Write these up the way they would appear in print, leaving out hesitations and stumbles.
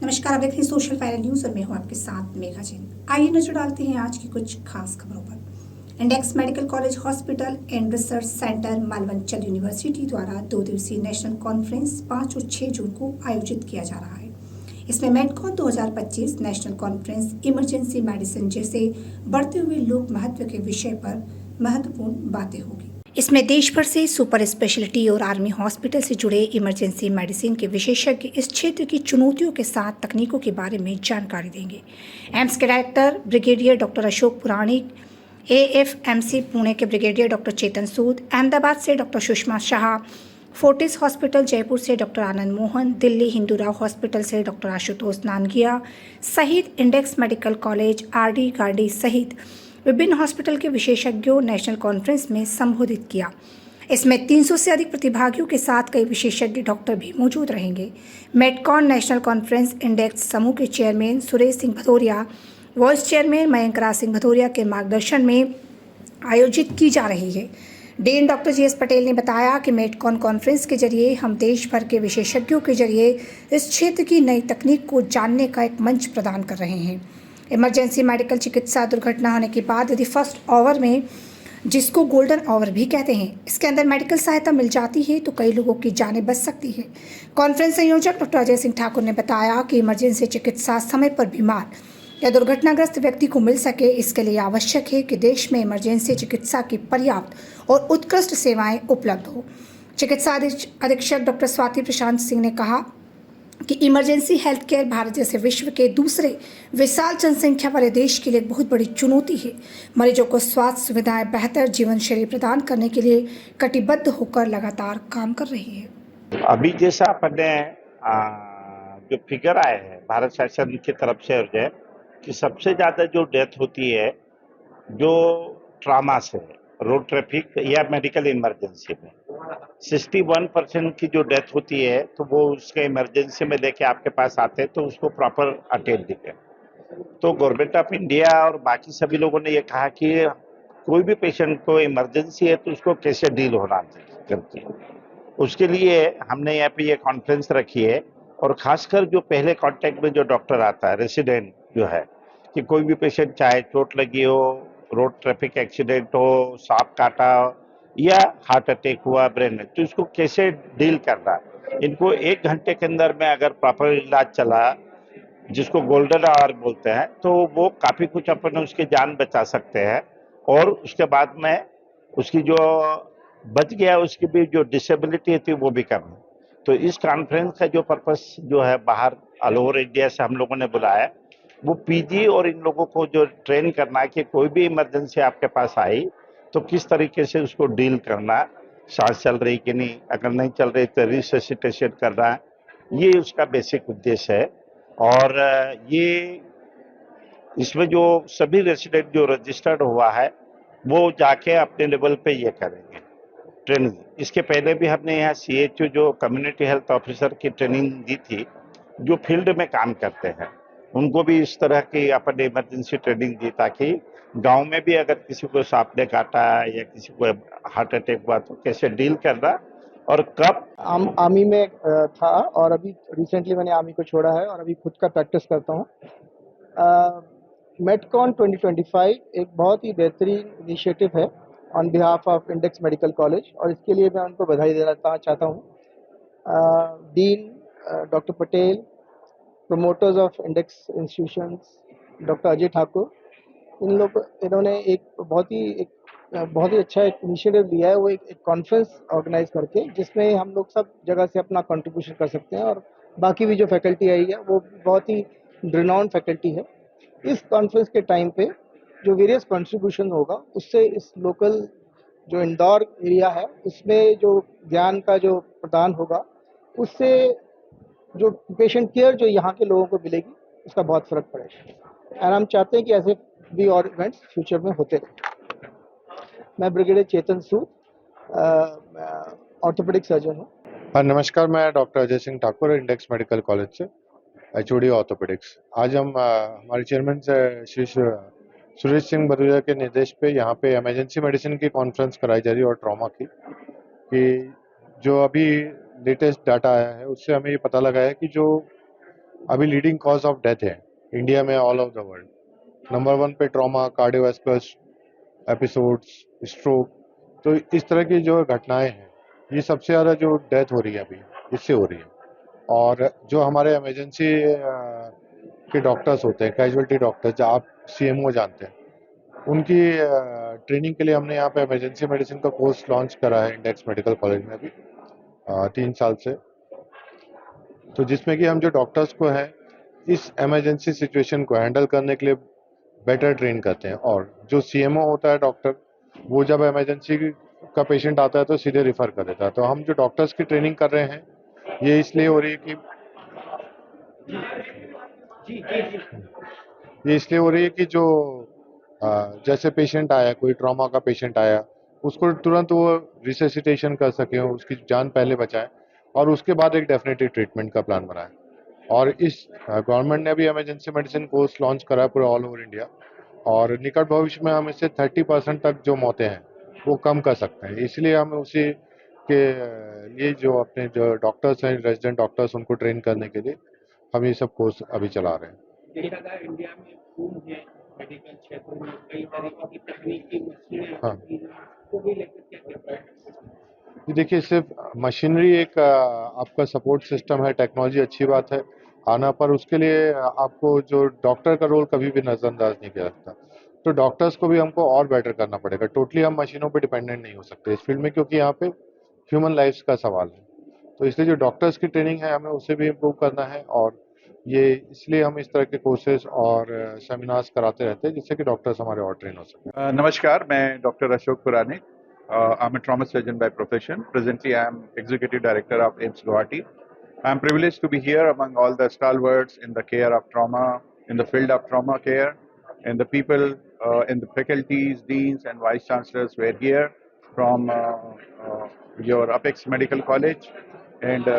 नमस्कार, आप देख रहे हैं सोशल वायरल न्यूज और मैं हूं आपके साथ मेघा जैन। आइए नजर डालते हैं आज की कुछ खास खबरों पर। Index medical college hospital and research centre Malwanchal university द्वारा 2 दिवसीय नेशनल कॉन्फ्रेंस 5 और 6 जून को आयोजित किया जा रहा है। इसमें मेडकॉन 2025 नेशनल कॉन्फ्रेंस इमरजेंसी मेडिसिन जैसे बढ़ते हुए लोक महत्व के विषय पर महत्वपूर्ण बातें होगी। इसमें देश भर से सुपर स्पेशलिटी और आर्मी हॉस्पिटल से जुड़े इमरजेंसी मेडिसिन के विशेषज्ञ इस क्षेत्र की चुनौतियों के साथ तकनीकों के बारे में जानकारी देंगे। एम्स के डायरेक्टर ब्रिगेडियर डॉक्टर अशोक पुराणिक, एएफएमसी पुणे के ब्रिगेडियर डॉक्टर चेतन सूद, अहमदाबाद से doctor Sushma Shah, Fortis hospital Jaipur से डॉक्टर आनंद मोहन, दिल्ली हिंदूराव हॉस्पिटल से डॉक्टर आशुतोष नानगिया सहित index medical college RD Gardi सहित विभिन्न हॉस्पिटल के विशेषज्ञों नेशनल कॉन्फ्रेंस में संबोधित किया। इसमें 300 से अधिक प्रतिभागियों के साथ कई विशेषज्ञ डॉक्टर भी मौजूद रहेंगे। मेडकॉन नेशनल कॉन्फ्रेंस इंडेक्स समूह के chairman Suresh Singh Bhadauria, vice chairman Mayank Raj Singh Bhadauria के मार्गदर्शन में आयोजित की जा रही है। डीन डॉक्टर जीएस पटेल ने बताया कि मेडकॉन कॉन्फ्रेंस के जरिए हम देश भर के विशेषज्ञों के जरिए इस क्षेत्र की नई तकनीक को जानने का एक मंच प्रदान कर रहे हैं। इमरजेंसी मेडिकल चिकित्सा दुर्घटना होने के बाद यदि फर्स्ट आवर में, जिसको गोल्डन आवर भी कहते हैं, इसके अंदर मेडिकल सहायता मिल जाती है तो कई लोगों की जानें बच सकती है। कॉन्फ्रेंस संयोजक डॉक्टर अजय सिंह ठाकुर ने बताया कि इमरजेंसी चिकित्सा समय पर बीमार या दुर्घटनाग्रस्त व्यक्ति को मिल सके, इसके लिए आवश्यक है कि देश में इमरजेंसी चिकित्सा की पर्याप्त और उत्कृष्ट सेवाएं उपलब्ध हो। चिकित्सा अधीक्षक डॉक्टर स्वाति प्रशांत सिंह ने कहा कि इमरजेंसी हेल्थ केयर भारत जैसे विश्व के दूसरे विशाल जनसंख्या वाले देश के लिए एक बहुत बड़ी चुनौती है। मरीजों को स्वास्थ्य सुविधाएं, बेहतर जीवन शैली प्रदान करने के लिए कटिबद्ध होकर लगातार काम कर रही है। अभी जैसा अपने जो फिगर आए हैं भारत शासन की तरफ से और जो कि सबसे ज्यादा जो डेथ होती है जो ट्रामा से, रोड ट्रैफिक या मेडिकल इमरजेंसी में 61% की जो डेथ होती है तो वो उसके इमरजेंसी में देके आपके पास आते हैं तो उसको प्रॉपर अटेंड दिखे। तो गवर्नमेंट ऑफ इंडिया और बाकी सभी लोगों ने ये कहा कि कोई भी पेशेंट को इमरजेंसी है तो उसको कैसे डील होना करती है। उसके लिए हमने यहाँ पे ये कॉन्फ्रेंस रखी है और खासकर जो पहले कांटेक्ट में जो डॉक्टर आता है, रेसिडेंट जो है, कि कोई भी पेशेंट चाहे चोट लगी हो, रोड ट्रैफिक एक्सीडेंट हो, सांप काटा या हार्ट अटैक हुआ, ब्रेन में, तो इसको कैसे डील करना है। इनको 1 घंटे के अंदर में अगर प्रॉपर इलाज चला, जिसको गोल्डन आवर बोलते हैं, तो वो काफी कुछ अपन उसकी जान बचा सकते हैं और उसके बाद में उसकी जो बच गया उसकी भी जो डिसेबिलिटी थी वो भी कम है। तो इस कॉन्फ्रेंस का जो पर्पस जो है बाहर ऑल ओवर इंडिया से हम लोगों ने बुलाया, वो पीजी और इन लोगों को जो ट्रेन करना है कि कोई भी इमरजेंसी आपके पास आई तो किस तरीके से उसको डील करना, सांस चल रही कि नहीं, अगर नहीं चल रही तो रिससिटेशन करना, ये उसका बेसिक उद्देश्य है। और ये इसमें जो सभी रेसिडेंट जो रजिस्टर्ड हुआ है वो जाके अपने लेवल पे ये करेंगे ट्रेनिंग। इसके पहले भी हमने यहाँ सीएचओ जो कम्युनिटी हेल्थ ऑफिसर की ट्रेनिंग दी थी, जो फील्ड में काम करते हैं, उनको भी इस तरह की अपन इमरजेंसी ट्रेनिंग दी ताकि गांव में भी अगर किसी को सांप ने काटा या किसी को हार्ट अटैक हुआ तो कैसे डील करना और कब। आर्मी में था और अभी रिसेंटली मैंने आर्मी को छोड़ा है और अभी खुद का प्रैक्टिस करता हूँ। मेडकॉन 2025 एक बहुत ही बेहतरीन इनिशिएटिव है on behalf of index medical college और इसके लिए मैं उनको बधाई देना चाहता हूँ। Dean doctor Patel, promoters of index institutions doctor Ajay Thakur, इन्होंने एक बहुत ही अच्छा एक इनिशिएटिव लिया है। वो एक कॉन्फ्रेंस ऑर्गेनाइज करके जिसमें हम लोग सब जगह से अपना कंट्रीब्यूशन कर सकते हैं और बाकी भी जो फैकल्टी आई है वो बहुत ही रिनाउंड फैकल्टी है। इस कॉन्फ्रेंस के टाइम पे जो वेरियस कंट्रीब्यूशन होगा उससे इस लोकल जो इंदौर एरिया है उसमें जो ज्ञान का जो प्रदान होगा उससे जो पेशेंट केयर जो यहाँ के लोगों को मिलेगी उसका बहुत फर्क पड़ेगा। और हम चाहते हैं कि ऐसे भी और इवेंट्स फ्यूचर में होते रहे। मैं ब्रिगेडियर चेतन सूद, ऑर्थोपेडिक सर्जन हूँ। नमस्कार, मैं doctor Ajay Singh Thakur, index medical college से, एचओडी ऑर्थोपेडिक्स। आज हम हमारे चेयरमैन से श्री सुरेश सिंह भदौरिया के निर्देश पे यहाँ पे इमरजेंसी मेडिसिन की कॉन्फ्रेंस कराई जा रही है और ट्रॉमा की, कि जो अभी लेटेस्ट डाटा आया है उससे हमें ये पता लगा है कि जो अभी लीडिंग कॉज ऑफ डेथ है इंडिया में, all over the world. Number 1 पे ट्रॉमा, कार्डियोवैस्कुलर एपिसोड्स, स्ट्रोक। तो इस तरह की जो घटनाएं हैं, ये सबसे ज़्यादा जो डेथ हो रही है अभी इससे हो रही है। और जो हमारे इमरजेंसी के डॉक्टर्स होते हैं, कैजुअल्टी डॉक्टर्स, जो आप सीएमओ जानते हैं, उनकी ट्रेनिंग के लिए हमने यहाँ पे इमरजेंसी मेडिसिन का कोर्स लॉन्च करा है इंडेक्स मेडिकल कॉलेज में अभी 3 साल से। तो जिसमें कि हम जो डॉक्टर्स को है इस इमरजेंसी सिचुएशन को हैंडल करने के लिए बेटर ट्रेन करते हैं। और जो सीएमओ होता है डॉक्टर, वो जब इमरजेंसी का पेशेंट आता है तो सीधे रिफर कर देता है। तो हम जो डॉक्टर्स की ट्रेनिंग कर रहे हैं ये इसलिए हो रही है कि जो जैसे पेशेंट आया, कोई ट्रॉमा का पेशेंट आया, उसको तुरंत वो रिसेसिटेशन कर सके, उसकी जान पहले बचाएं और उसके बाद एक डेफिनेटिव ट्रीटमेंट का प्लान बनाएं। और इस गवर्नमेंट ने भी इमरजेंसी मेडिसिन कोर्स लॉन्च करा है पूरा ऑल ओवर इंडिया। और निकट भविष्य में हम इससे 30% तक जो मौतें हैं वो कम कर सकते हैं। इसलिए हम उसी के लिए जो अपने जो डॉक्टर्स हैं, रेजिडेंट डॉक्टर्स, उनको ट्रेन करने के लिए हम ये सब कोर्स अभी चला रहे हैं। देखा जाए इंडिया में खूब है, मेडिकल क्षेत्र में कई तरीके की तकनीकी मशीनें हाँ। आती हैं, उसको भी लेकर क्या कहते हैं? ये देखिए, सिर्फ मशीनरी एक आपका सपोर्ट सिस्टम है, टेक्नोलॉजी अच्छी बात है आना, पर उसके लिए आपको जो डॉक्टर का रोल कभी भी नज़रअंदाज नहीं किया जाता। तो डॉक्टर्स को भी हमको और बेटर करना पड़ेगा। टोटली हम मशीनों पे डिपेंडेंट नहीं हो सकते इस फील्ड में, क्योंकि यहाँ पे ह्यूमन लाइफ्स का सवाल है। तो इसलिए जो डॉक्टर्स की ट्रेनिंग है हमें उसे भी इम्प्रूव करना है। और ये इसलिए हम इस तरह के कोर्सेज और सेमिनार्स कराते रहते हैं जिससे कि डॉक्टर्स हमारे और ट्रेन हो सकें। नमस्कार, मैं doctor Ashok Puranik. I'm a trauma surgeon by profession. Presently, I am Executive Director of AIIMS Guwahati. I am privileged to be here among all the stalwarts in the care of trauma, in the field of trauma care, and the people in the faculties, deans, and vice chancellors were here from your Apex Medical College and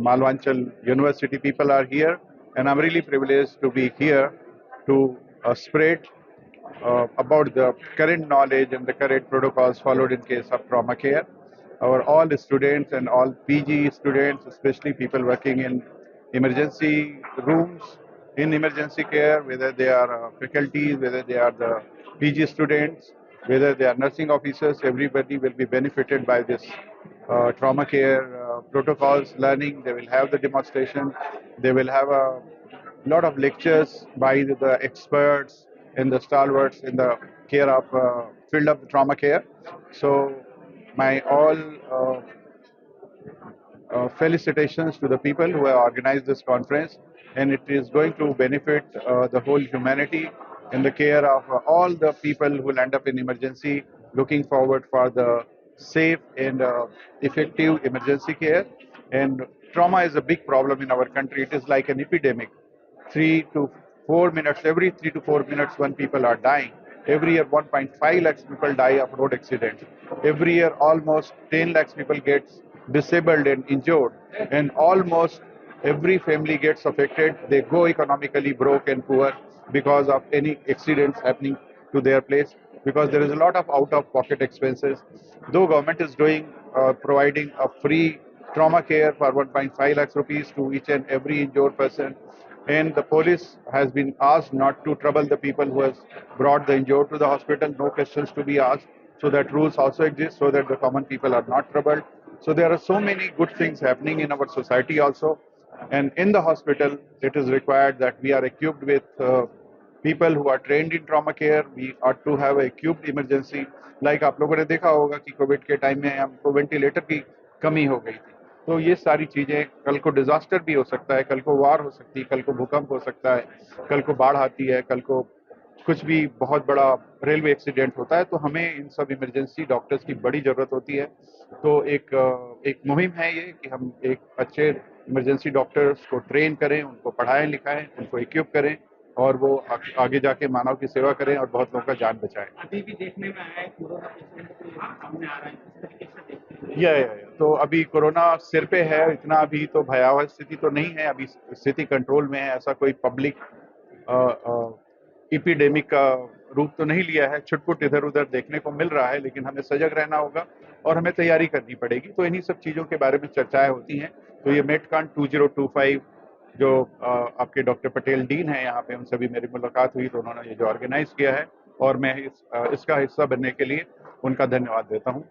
Malvanchal University. People are here, and I'm really privileged to be here to spread about the current knowledge and the current protocols followed in case of trauma care. Our all students and all PG students, especially people working in emergency rooms, in emergency care, whether they are faculties, whether they are the PG students, whether they are nursing officers, everybody will be benefited by this trauma care protocols learning. They will have the demonstration. They will have a lot of lectures by the experts and the stalwarts in the care of field of the trauma care. So my all felicitations to the people who have organized this conference, and it is going to benefit the whole humanity in the care of all the people who will end up in emergency, looking forward for the safe and effective emergency care. And trauma is a big problem in our country. It is like an epidemic. 3 to 4 minutes, every 3 to 4 minutes, when people are dying. Every year, 1.5 lakhs people die of road accidents. Every year, almost 10 lakhs people get disabled and injured. And almost every family gets affected. They go economically broke and poor because of any accidents happening to their place, because there is a lot of out-of-pocket expenses. Though government is doing, providing a free trauma care for 1.5 lakhs rupees to each and every injured person, and the police has been asked not to trouble the people who has brought the injured to the hospital, no questions to be asked. So that rules also exist so that the common people are not troubled. So there are so many good things happening in our society also. And in the hospital, it is required that we are equipped with people who are trained in trauma care. We ought to have a equipped emergency. Like आप लोगों ने देखा होगा कि Covid के time में हमको ventilator की कमी हो गई थी। तो ये सारी चीज़ें, कल को डिजास्टर भी हो सकता है, कल को वार हो सकती है, कल को भूकंप हो सकता है, कल को बाढ़ आती है, कल को कुछ भी बहुत बड़ा रेलवे एक्सीडेंट होता है, तो हमें इन सब इमरजेंसी डॉक्टर्स की बड़ी ज़रूरत होती है। तो एक मुहिम है ये कि हम एक अच्छे इमरजेंसी डॉक्टर्स को ट्रेन करें, उनको पढ़ाएं लिखाएं, उनको इक्विप करें और वो आगे जाके मानव की सेवा करें और बहुत लोगों का जान बचाएं। अभी भी देखने में आया है कोरोना पेशेंट सामने आ रहा है, किस तरीके से देखते हैं? या तो अभी कोरोना सिर पे है, इतना अभी तो भयावह स्थिति तो नहीं है, अभी स्थिति कंट्रोल में है। ऐसा कोई पब्लिक एपिडेमिक का रूप तो नहीं लिया है, छुटपुट इधर उधर देखने को मिल रहा है, लेकिन हमें सजग रहना होगा और हमें तैयारी करनी पड़ेगी। तो इन्हीं सब चीज़ों के बारे में चर्चाएं होती हैं। तो ये मेटकॉन 2025 जो आपके डॉक्टर पटेल डीन हैं यहाँ पे, उनसे भी मेरी मुलाकात हुई, तो उन्होंने ये जो ऑर्गेनाइज किया है और मैं इसका हिस्सा बनने के लिए उनका धन्यवाद देता हूँ।